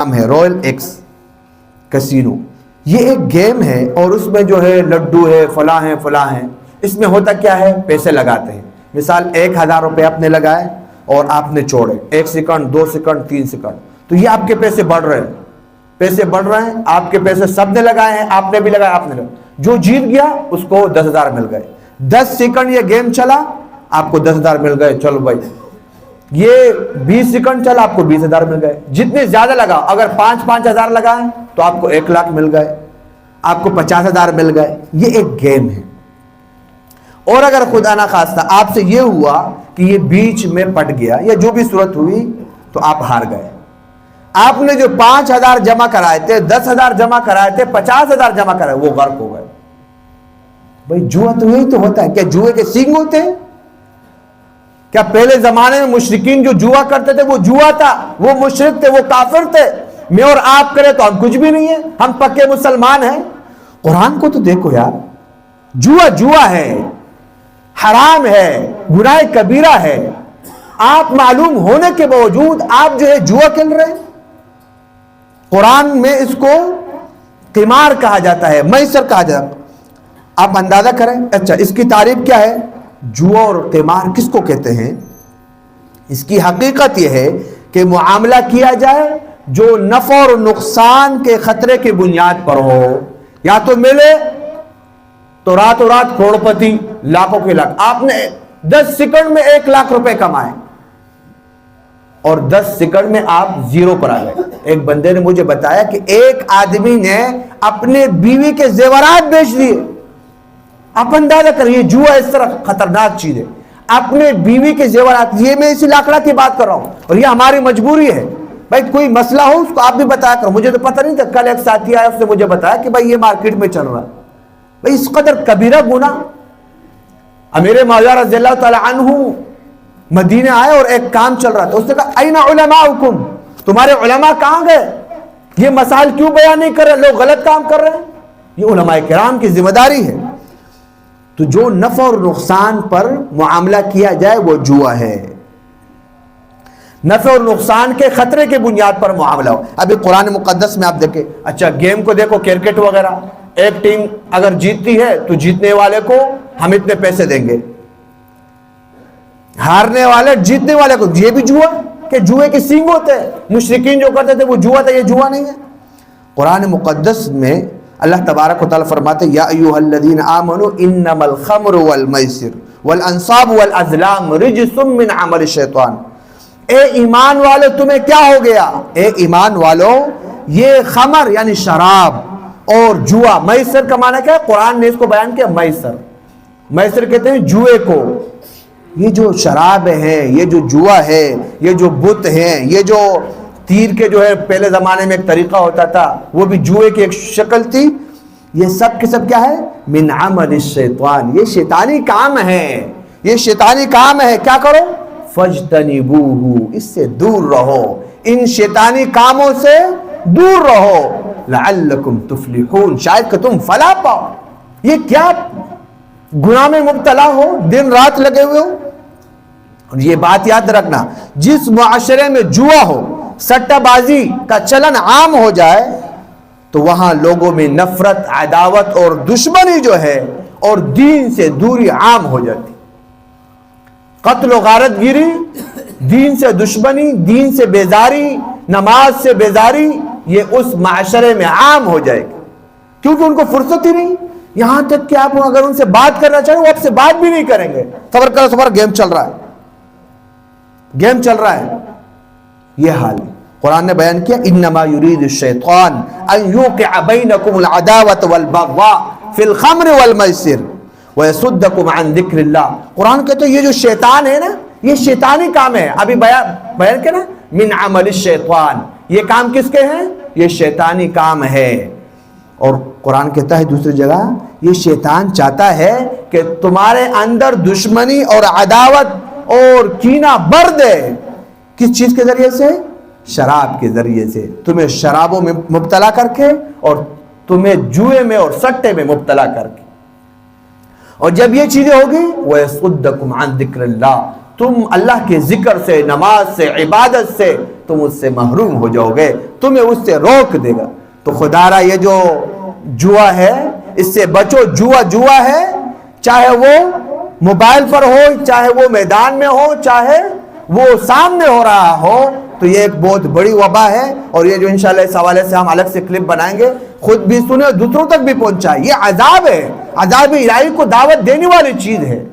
نام ہے Royal x casino. یہ ایک گیم ہے اور اس میں جو ہے لڈو ہے، فلاں ہیں فلاں ہیں. اس میں ہوتا کیا ہے، پیسے لگاتے ہیں. مثال 1000 روپے آپ نے لگائے اور آپ نے چھوڑے 1 سیکنڈ 2 سیکنڈ 3 سیکنڈ، تو یہ آپ کے پیسے بڑھ رہے ہیں، پیسے بڑھ رہے ہیں. آپ کے پیسے سب نے لگائے ہیں، آپ نے بھی لگایا، آپ نے لگایا. جو جیت گیا اس کو 10,000 مل گئے. 10 سیکنڈ یہ گیم چلا، آپ کو 10,000 مل گئے. چلو بھائی، یہ 20 سیکنڈ چلا، آپ کو 20,000 مل گئے. جتنے زیادہ لگا، اگر 5,000 لگائیں تو آپ کو 1 لاکھ مل گئے، آپ کو 50,000 مل گئے. یہ ایک گیم ہے. اور اگر خدا نہ خواستہ آپ سے یہ ہوا کہ یہ بیچ میں پٹ گیا یا جو بھی صورت ہوئی تو آپ ہار گئے. آپ نے جو 5,000 جمع کرائے تھے، 10,000 جمع کرائے تھے، 50,000 جمع کرائے، وہ غرق ہو گئے. بھائی جوا تو یہی تو ہوتا ہے. کیا جوئے کے سینگ ہوتے ہیں؟ کیا پہلے زمانے میں مشرکین جو جوا کرتے تھے وہ جوا تھا؟ وہ مشرک تھے، وہ کافر تھے. میں اور آپ کرے تو ہم کچھ بھی نہیں ہیں، ہم پکے مسلمان ہیں. قرآن کو تو دیکھو یار، جوا ہے، حرام ہے، گناہ کبیرہ ہے. آپ معلوم ہونے کے باوجود آپ جو ہے جوا کھیل رہے ہیں. قرآن میں اس کو قمار کہا جاتا ہے، میسر کہا جاتا ہے. آپ اندازہ کریں. اچھا، اس کی تعریف کیا ہے؟ جوا اور قمار کس کو کہتے ہیں؟ اس کی حقیقت یہ ہے کہ معاملہ کیا جائے جو نفع اور نقصان کے خطرے کی بنیاد پر ہو. یا تو ملے تو راتوں رات کروڑپتی، لاکھوں کے لاکھ. آپ نے 10 سیکنڈ میں 1 لاکھ روپے کمائے اور 10 سیکنڈ میں آپ زیرو پر آ گئے. ایک بندے نے مجھے بتایا کہ ایک آدمی نے اپنے بیوی کے زیورات بیچ دیے. آپ اندازہ کریں، یہ جوا اس طرح خطرناک چیز ہے. اپنے بیوی کے زیورات، یہ میں اسی لاکڑا کی بات کر رہا ہوں اور یہ ہماری مجبوری ہے. بھائی کوئی مسئلہ ہو اس کو آپ بھی بتایا کرو. مجھے تو پتہ نہیں تھا، کل ایک ساتھی آیا، اس نے مجھے بتایا کہ بھائی یہ مارکیٹ میں چل رہا ہے. بھائی اس قدر کبیرہ گناہ. امیر معاویہ رضی اللہ تعالی عنہ مدینہ آئے اور ایک کام چل رہا تھا. اس نے کہا این علماؤکم، تمہارے علماء کہاں گئے؟ یہ مسائل کیوں بیان نہیں کر رہے؟ لوگ غلط کام کر رہے ہیں. یہ علماء کرام کی ذمہ داری ہے. تو جو نفع اور نقصان پر معاملہ کیا جائے وہ جوا ہے. نفع اور نقصان کے خطرے کے بنیاد پر معاملہ ہو. ابھی قرآن مقدس میں آپ دیکھیں. اچھا گیم کو دیکھو، کرکٹ وغیرہ. ایک ٹیم اگر جیتتی ہے تو جیتنے والے کو ہم اتنے پیسے دیں گے، ہارنے والے جیتنے والے کو. یہ بھی جوا کہ جوئے کے سینگ ہوتے ہیں. مشرکین جو کرتے تھے وہ جوا تھا، یہ جوا نہیں ہے. قرآن مقدس میں اللہ تبارک و تعالیٰ فرماتے یا ایھا الذین آمنوا انما الخمر والمیسر والانصاب والازلام رجس من عمل الشیطان. اے ایمان والو تمہیں کیا ہو گیا؟ اے ایمان والو، یہ خمر یعنی شراب اور جوا، میسر کا معنی کیا ہے؟ قرآن نے اس کو بیان کیا میسر. میسر کہتے ہیں جوئے کو. یہ جو شراب ہے، یہ جو جوا ہے، یہ جو بت ہیں، یہ جو تیر کے جو ہے پہلے زمانے میں ایک طریقہ ہوتا تھا، وہ بھی جوئے کی ایک شکل تھی. یہ سب کے سب کیا ہے؟ من عمل الشیطان. یہ شیطانی کام ہے، یہ شیطانی کام ہے. کیا کرو؟ فاجتنبوہ، اس سے دور رہو، ان شیطانی کاموں سے دور رہو. لعلکم تفلحون، شاید کہ تم فلاح پاؤ. یہ کیا گناہ میں مبتلا ہو، دن رات لگے ہوئے ہو. اور یہ بات یاد رکھنا، جس معاشرے میں جوا ہو، سٹہ بازی کا چلن عام ہو جائے تو وہاں لوگوں میں نفرت، عداوت اور دشمنی جو ہے اور دین سے دوری عام ہو جاتی. قتل و غارت گیری، دین سے دشمنی، دین سے بیزاری، نماز سے بیزاری، یہ اس معاشرے میں عام ہو جائے گی. کیونکہ ان کو فرصت ہی نہیں. یہاں تک کہ آپ اگر ان سے بات کرنا چاہیں وہ آپ سے بات بھی نہیں کریں گے. صبر کرو، صبر، گیم چل رہا ہے، گیم چل رہا ہے. یہ حال ہے. قرآن نے بیان کیا انما یرید الشیطان ان یوقع بینکم العداوۃ والبغضاء فی الخمر والمیسر ویصدکم عن ذکر اللہ. قرآن کہتے ہیں یہ جو شیطان ہے نا، یہ شیطانی کام ہے. ابھی بیان کیا نا، من عمل الشیطان. یہ کام کس کے ہیں؟ یہ شیطانی کام ہے. اور قرآن کہتا ہے دوسری جگہ، یہ شیطان چاہتا ہے کہ تمہارے اندر دشمنی اور عداوت اور کینہ بر دے. کس چیز کے ذریعے سے؟ شراب کے ذریعے سے. تمہیں شرابوں میں مبتلا کر کے اور تمہیں جوئے میں اور سٹے میں مبتلا کر کے. اور جب یہ چیزیں ہوگی وَيَصُدَّكُمْ عَنْ ذِكْرِ اللَّهِ، تم اللہ کے ذکر سے، نماز سے، عبادت سے تم اس سے محروم ہو جاؤ گے، تمہیں اس سے روک دے گا۔ تو خدا را یہ جو جوا ہے اس سے بچو۔ جوا ہے، چاہے وہ موبائل پر ہو، چاہے وہ میدان میں ہو، چاہے وہ سامنے ہو رہا ہو، تو یہ ایک بہت بڑی وبا ہے۔ اور یہ جو انشاءاللہ اس حوالے سے ہم الگ سے کلپ بنائیں گے، خود بھی سنیں اور دوسروں تک بھی پہنچائیں۔ یہ عذاب ہے، عذاب الہی کو دعوت دینے والی چیز ہے۔